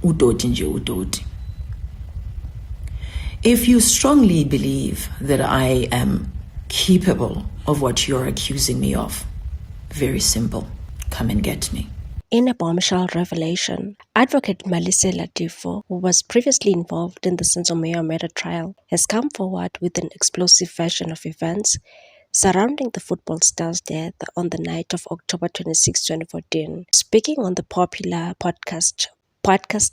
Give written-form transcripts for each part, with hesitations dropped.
udoti nje udoti. If you strongly believe that I am capable of what you're accusing me of, very simple, come and get me. In a bombshell revelation, Advocate Malisela Tifo, who was previously involved in the Senzo Meyer murder trial, has come forward with an explosive version of events surrounding the football star's death on the night of October 26, 2014. Speaking on the popular podcast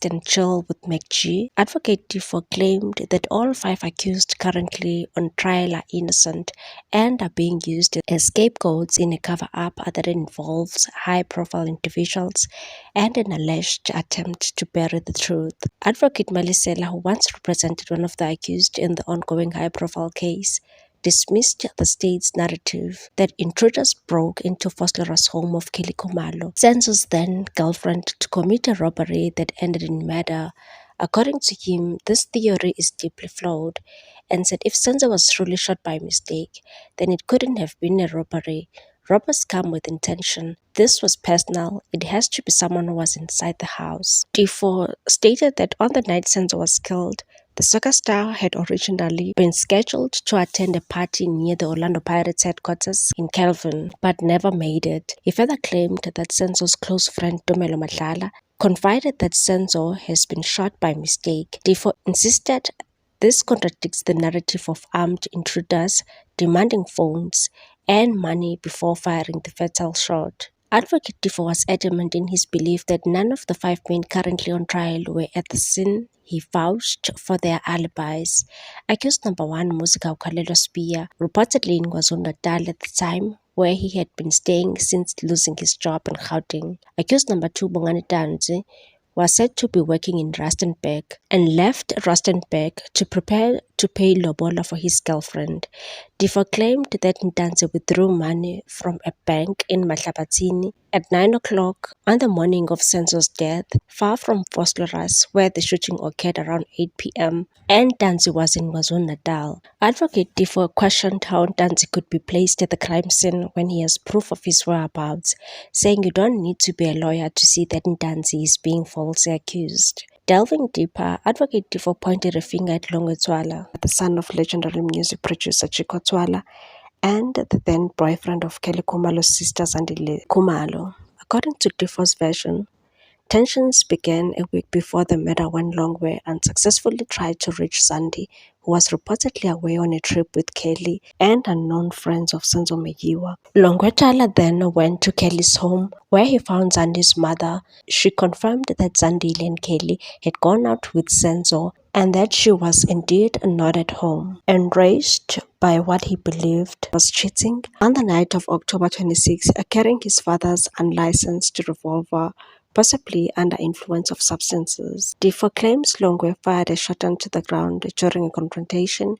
and Chill with McG, Advocate Tifo claimed that all 5 accused currently on trial are innocent and are being used as scapegoats in a cover-up that involves high-profile individuals and an alleged attempt to bury the truth. Advocate Malisela, who once represented one of the accused in the ongoing high-profile case, dismissed the state's narrative that intruders broke into Voslera's home of Kelly Khumalo, Senzo's then-girlfriend, to commit a robbery that ended in murder. According to him, this theory is deeply flawed, and said if Senzo was truly shot by mistake, then it couldn't have been a robbery. Robbers come with intention. This was personal. It has to be someone who was inside the house. Tifo stated that on the night Senzo was killed, the soccer star had originally been scheduled to attend a party near the Orlando Pirates headquarters in Kelvin, but never made it. He further claimed that Senzo's close friend Tumelo Madlala confided that Senzo has been shot by mistake. Tifo insisted this contradicts the narrative of armed intruders demanding phones and money before firing the fatal shot. Advocate Tifo was adamant in his belief that none of the 5 men currently on trial were at the scene. He vouched for their alibis. Accused number 1, Musika Ukhalelo Spear, reportedly in KwaZulu-Natal at the time, where he had been staying since losing his job in Gauteng. Accused number 2, Bongani Tanzi, was said to be working in Rustenburg and left Rustenburg to prepare to pay lobola for his girlfriend. Tifo claimed that Ntanzi withdrew money from a bank in Mahlabathini at 9 o'clock on the morning of Senzo's death, far from Vosloorus, where the shooting occurred around 8 p.m., and Ntanzi was in KwaZulu-Natal. Advocate Tifo questioned how Ntanzi could be placed at the crime scene when he has proof of his whereabouts, saying you don't need to be a lawyer to see that Ntanzi is being falsely accused. Delving deeper, Advocate Tifo pointed a finger at Longwe Tswala, the son of legendary music producer Chicco Tswala, and the then boyfriend of Kelly Khumalo's sister Zandile Khumalo. According to Tifo's version, tensions began a week before the murder when Longwe unsuccessfully tried to reach Zandi, who was reportedly away on a trip with Kelly and unknown friends of Senzo Meyiwa. Longwe Tswala then went to Kelly's home, where he found Zandi's mother. She confirmed that Zandile and Kelly had gone out with Senzo and that she was indeed not at home. Enraged by what he believed was cheating, on the night of October 26, carrying his father's unlicensed revolver, possibly under influence of substances, Tifo claims Longwe fired a shot onto the ground during a confrontation,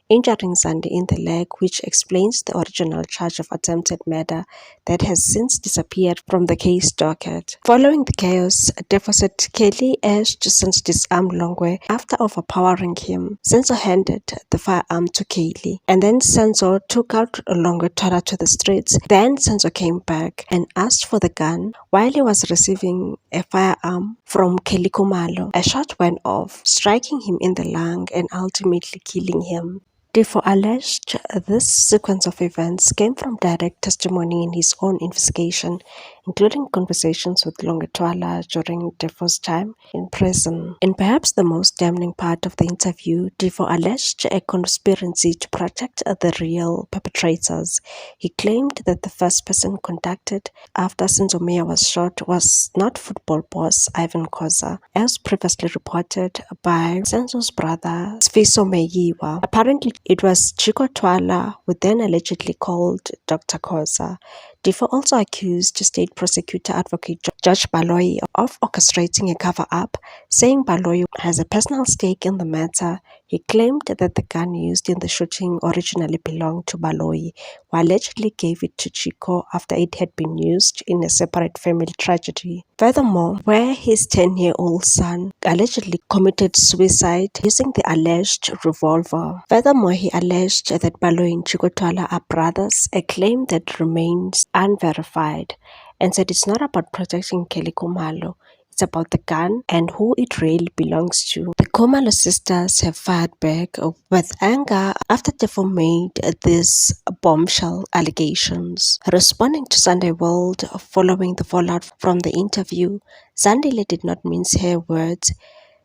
injuring Zandi in the leg, which explains the original charge of attempted murder that has since disappeared from the case docket. Following the chaos, Tifo said Kelly urged Senzo to disarm Longwe. After overpowering him, Senzo handed the firearm to Kelly, and then Senzo took out Longwe Tswala to the streets. Then Senzo came back and asked for the gun. While he was receiving a firearm from Kelly Khumalo, a shot went off, striking him in the lung and ultimately killing him. Tifo alleged this sequence of events came from direct testimony in his own investigation, including conversations with Longwe Tswala during Tifo's time in prison. In perhaps the most damning part of the interview, Tifo alleged a conspiracy to protect the real perpetrators. He claimed that the first person contacted after Senzo Meyer was shot was not football boss Ivan Khoza, as previously reported by Senzo's brother Sfiso Meyiwa. Apparently, it was Chicco Tswala who then allegedly called Dr. Khoza. Tifo also accused State Prosecutor Advocate Judge Baloyi of orchestrating a cover-up, saying Baloyi has a personal stake in the matter. He claimed that the gun used in the shooting originally belonged to Baloyi, who allegedly gave it to Chicco after it had been used in a separate family tragedy. Furthermore, where his 10-year-old son allegedly committed suicide using the alleged revolver. Furthermore, he alleged that Baloyi and Chicco Tswala are brothers, a claim that remains unverified, and said it's not about protecting Kelly Khumalo, it's facts about the gun and who it really belongs to. The Khumalo sisters have fired back with anger after Tefo made these bombshell allegations. Responding to Sunday World following the fallout from the interview, Zandile did not mince her words,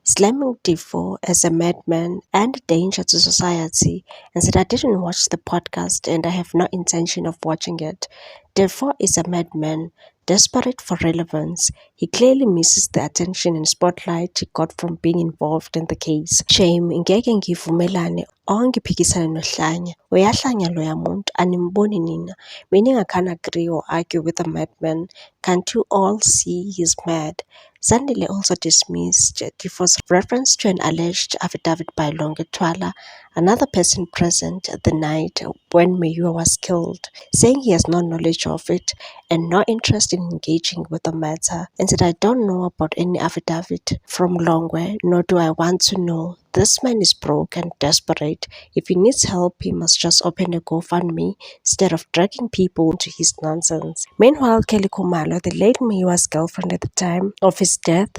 slamming Tefo as a madman and a danger to society, and said, "I didn't watch the podcast and I have no intention of watching it. Tefo is a madman, desperate for relevance. He clearly misses the attention and spotlight he got from being involved in the case. Shame, ngeke ngivumelane or ngiphikisane nohlanya. Uyahlanya loya muntu, animboni nina. Meaning I can't agree or argue with a madman. Can't you all see he's mad?" Zandile also dismissed Tefo's reference to an alleged affidavit by Longe Twala, another person present the night when Meyiwa was killed, saying he has no knowledge of it and no interest in engaging with the matter, and said, "I don't know about any affidavit from Longwe, nor do I want to know. This man is broke and desperate. If he needs help, he must just open a GoFundMe instead of dragging people into his nonsense." Meanwhile, Kelly Khumalo, the late Meyiwa's girlfriend at the time of his death,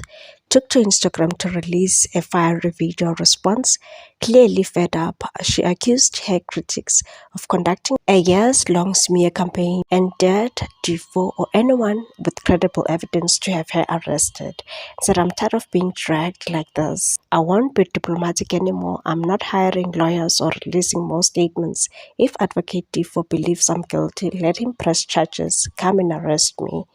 took to Instagram to release a fiery video response. Clearly fed up, she accused her critics of conducting a years-long smear campaign and dared Tefo or anyone with credible evidence to have her arrested. Said, "I'm tired of being dragged like this. I won't be diplomatic anymore. I'm not hiring lawyers or releasing more statements. If Advocate Tefo believes I'm guilty, let him press charges. Come and arrest me."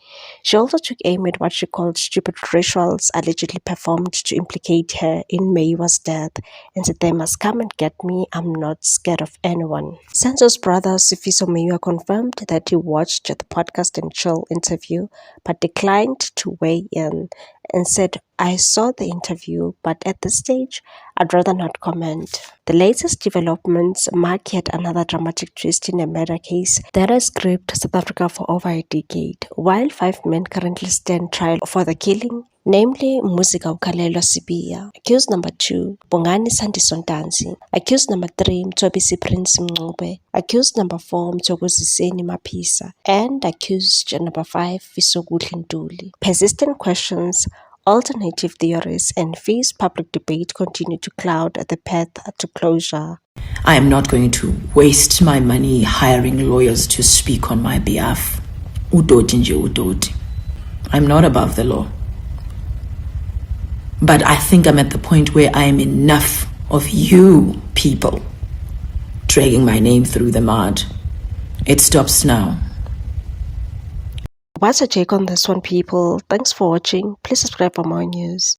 She also took aim at what she called stupid rituals allegedly performed to implicate her in Meyiwa's death, and said, "They must come and get me. I'm not scared of anyone." Senzo's brother Sifiso Meyiwa confirmed that he watched the podcast and chill interview, but declined to weigh in and said, "I saw the interview, but at this stage, I'd rather not comment." The latest developments mark yet another dramatic twist in a murder case that has gripped South Africa for over a decade. While 5 men currently stand trial for the killing, namely Muzika Ukalelwa Sibiya, accused number 2, Bongani Sandisontanzi, accused number 3, Mtobisi Prince Mncube, accused number 4, Mthokoziseni Mapisa, and accused number 5, Fisokuhle Ntuli. Persistent questions, alternative theories, and fierce public debate continue to cloud the path to closure. I am not going to waste my money hiring lawyers to speak on my behalf. Udoti nje udoti. I'm not above the law. But I think I'm at the point where I am enough of you people dragging my name through the mud. It stops now. What's your take on this one, people? Thanks for watching. Please subscribe for more news.